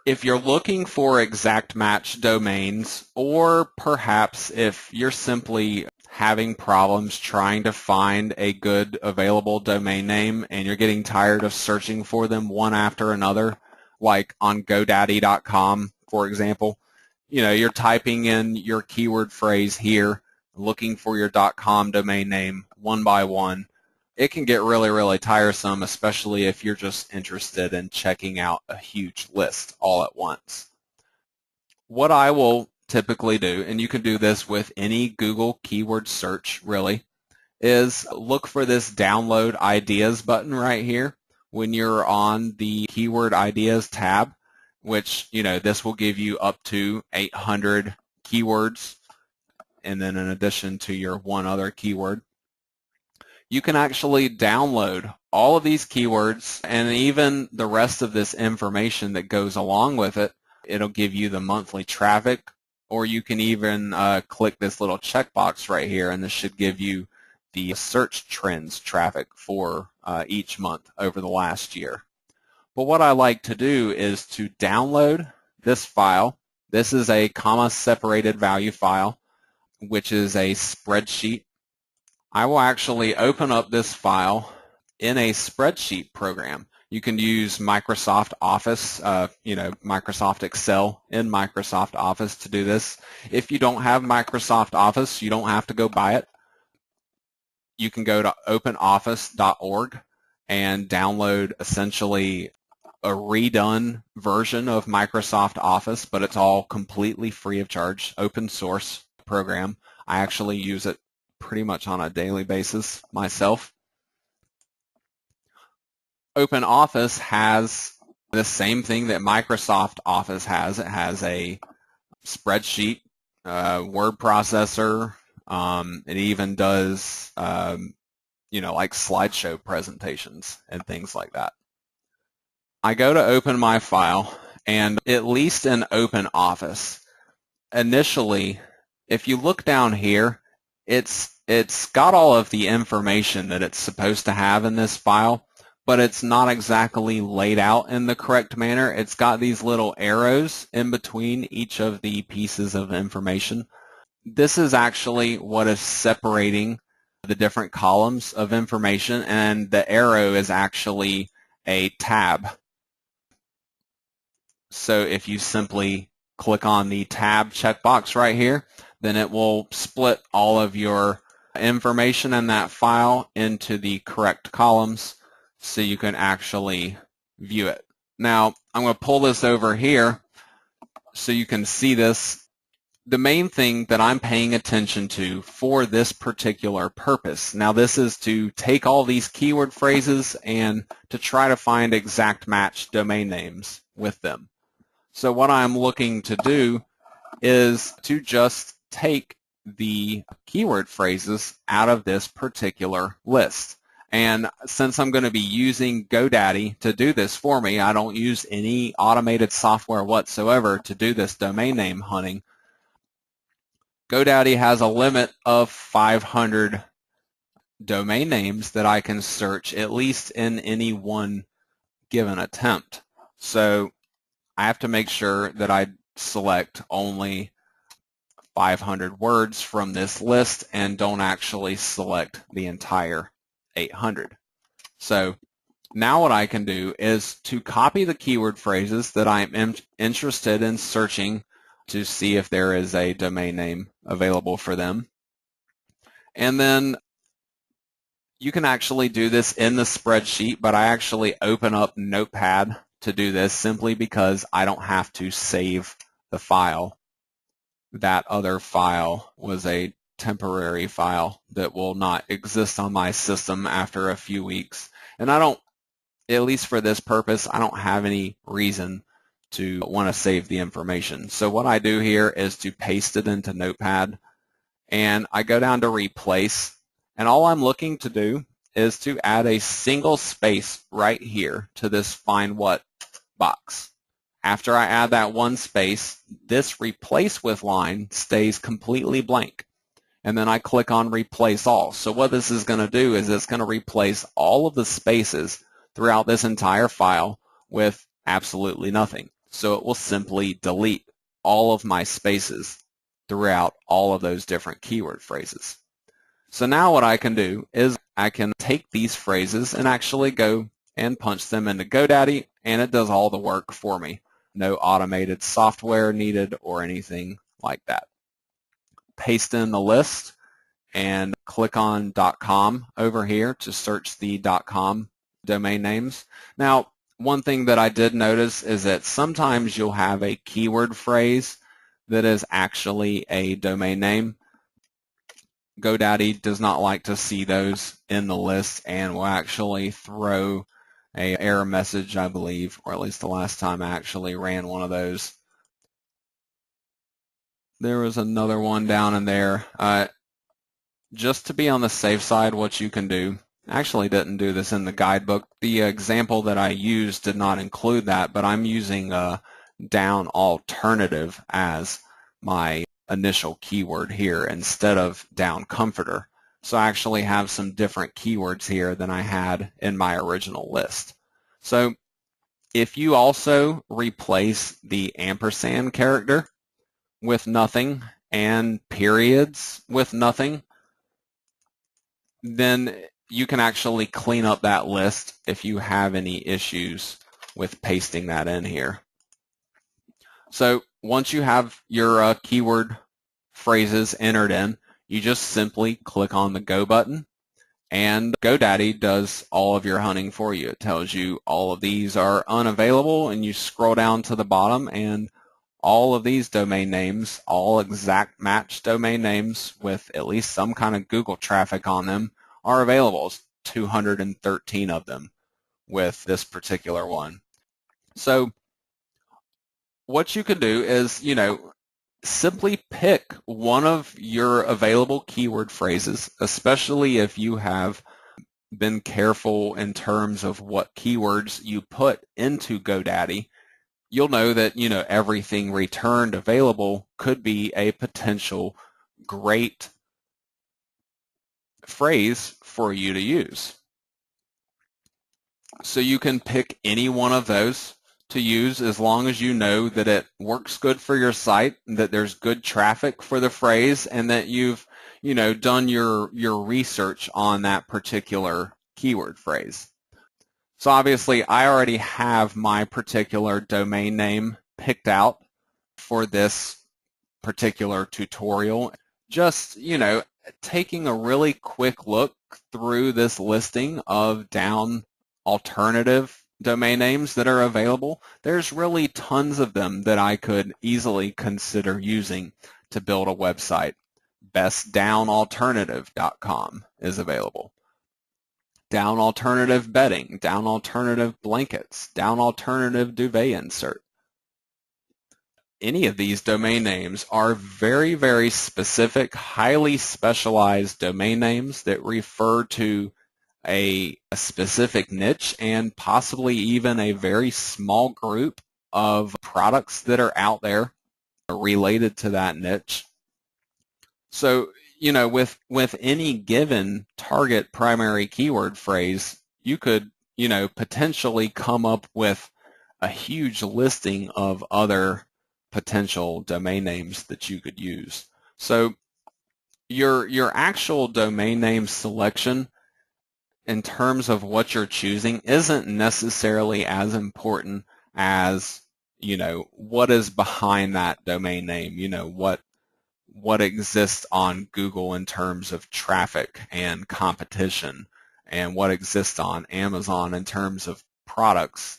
if you're looking for exact match domains, or perhaps if you're simply having problems trying to find a good available domain name and you're getting tired of searching for them one after another, like on GoDaddy.com, for example, you're typing in your keyword phrase here, looking for your .com domain name one by one. It can get really, really tiresome, especially if you're just interested in checking out a huge list all at once. What I will typically do, and you can do this with any Google keyword search really, is look for this download ideas button right here when you're on the keyword ideas tab, which, this will give you up to 800 keywords, and then in addition to your one other keyword. You can actually download all of these keywords and even the rest of this information that goes along with it. It'll give you the monthly traffic, or you can even click this little checkbox right here, and this should give you the search trends traffic for each month over the last year. But what I like to do is to download this file. This is a comma-separated value file, which is a spreadsheet. I will actually open up this file in a spreadsheet program. You can use Microsoft Office, Microsoft Excel in Microsoft Office to do this. If you don't have Microsoft Office, you don't have to go buy it. You can go to openoffice.org and download essentially a redone version of Microsoft Office, but it's all completely free of charge, open source program. I actually use it pretty much on a daily basis myself. OpenOffice has the same thing that Microsoft Office has. It has a spreadsheet, word processor. It even does, like slideshow presentations and things like that. I go to open my file, and at least in OpenOffice, initially, if you look down here, it's got all of the information that it's supposed to have in this file, but it's not exactly laid out in the correct manner. It's got these little arrows in between each of the pieces of information. This is actually what is separating the different columns of information, and the arrow is actually a tab. So if you simply click on the tab checkbox right here, then it will split all of your information in that file into the correct columns so you can actually view it. Now, I'm going to pull this over here so you can see this. The main thing that I'm paying attention to for this particular purpose, now this is to take all these keyword phrases and to try to find exact match domain names with them. So what I'm looking to do is to just take the keyword phrases out of this particular list. And since I'm going to be using GoDaddy to do this for me, I don't use any automated software whatsoever to do this domain name hunting. GoDaddy has a limit of 500 domain names that I can search, at least in any one given attempt. So I have to make sure that I select only 500 words from this list and don't actually select the entire 800. So now what I can do is to copy the keyword phrases that I'm interested in searching to see if there is a domain name available for them. And then you can actually do this in the spreadsheet, but I actually open up Notepad to do this simply because I don't have to save the file. That other file was a temporary file that will not exist on my system after a few weeks. And I don't, at least for this purpose, I don't have any reason to want to save the information. So what I do here is to paste it into Notepad, and I go down to replace, and all I'm looking to do is to add a single space right here to this find what box. After I add that one space, this replace with line stays completely blank. And then I click on replace all. So what this is going to do is it's going to replace all of the spaces throughout this entire file with absolutely nothing. So it will simply delete all of my spaces throughout all of those different keyword phrases. So now what I can do is I can take these phrases and actually go and punch them into GoDaddy, and it does all the work for me. No automated software needed or anything like that. Paste in the list and click on .com over here to search the .com domain names. Now, one thing that I did notice is that sometimes you'll have a keyword phrase that is actually a domain name. GoDaddy does not like to see those in the list and will actually throw an error message, I believe, or at least the last time I actually ran one of those. There was another one down in there. Just to be on the safe side, what you can do, I actually didn't do this in the guidebook. The example that I used did not include that, but I'm using down alternative as my initial keyword here instead of down comforter. So I actually have some different keywords here than I had in my original list. So if you also replace the ampersand character with nothing and periods with nothing, then you can actually clean up that list if you have any issues with pasting that in here. So once you have your keyword phrases entered in, you just simply click on the Go button, and GoDaddy does all of your hunting for you. It tells you all of these are unavailable, and you scroll down to the bottom, and all of these domain names, all exact match domain names with at least some kind of Google traffic on them, are available. It's 213 of them with this particular one. So what you can do is, simply pick one of your available keyword phrases, especially if you have been careful in terms of what keywords you put into GoDaddy. You'll know that, everything returned available could be a potential great phrase for you to use. So you can pick any one of those to use as long as you know that it works good for your site, that there's good traffic for the phrase, and that you've, done your research on that particular keyword phrase. So obviously I already have my particular domain name picked out for this particular tutorial. Just, taking a really quick look through this listing of down alternative domain names that are available, there's really tons of them that I could easily consider using to build a website. bestdownalternative.com is available. Down alternative bedding, down alternative blankets, down alternative duvet insert. Any of these domain names are very, very specific, highly specialized domain names that refer to a specific niche and possibly even a very small group of products that are out there related to that niche. So, with any given target primary keyword phrase, you could, potentially come up with a huge listing of other potential domain names that you could use. So your actual domain name selection in terms of what you're choosing isn't necessarily as important as, what is behind that domain name, what exists on Google in terms of traffic and competition, and what exists on Amazon in terms of products